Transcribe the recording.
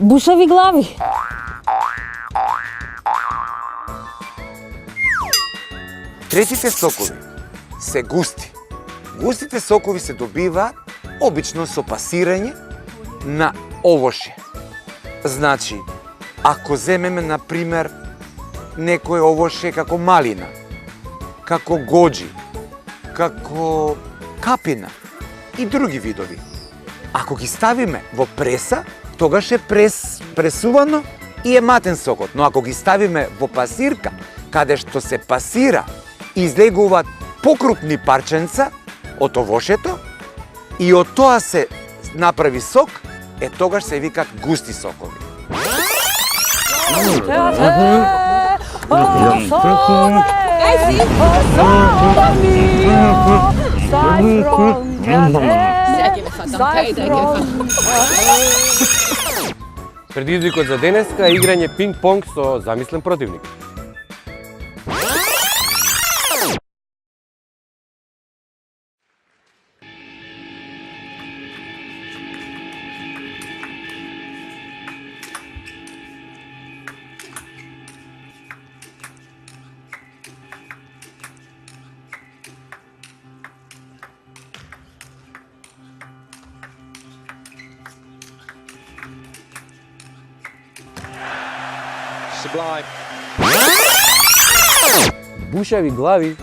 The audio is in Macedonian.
Бушави глави. Третите сокови се густи. Густите сокови се добиваат обично со пасирање на овоше. Значи, ако земеме, например, некој овоше како малина, како гоџи, како капина и други видови. Ако ги ставиме во преса, тогаш е пресувано и е матен сокот. Но ако ги ставиме во пасирка, каде што се пасира, излегуваат покрупни парченца од овошето и од тоа се направи сок, тогаш се викаат густи сокови. Предизвикот за денеска е играње пинг-понг со замислен противник. Бушави глави.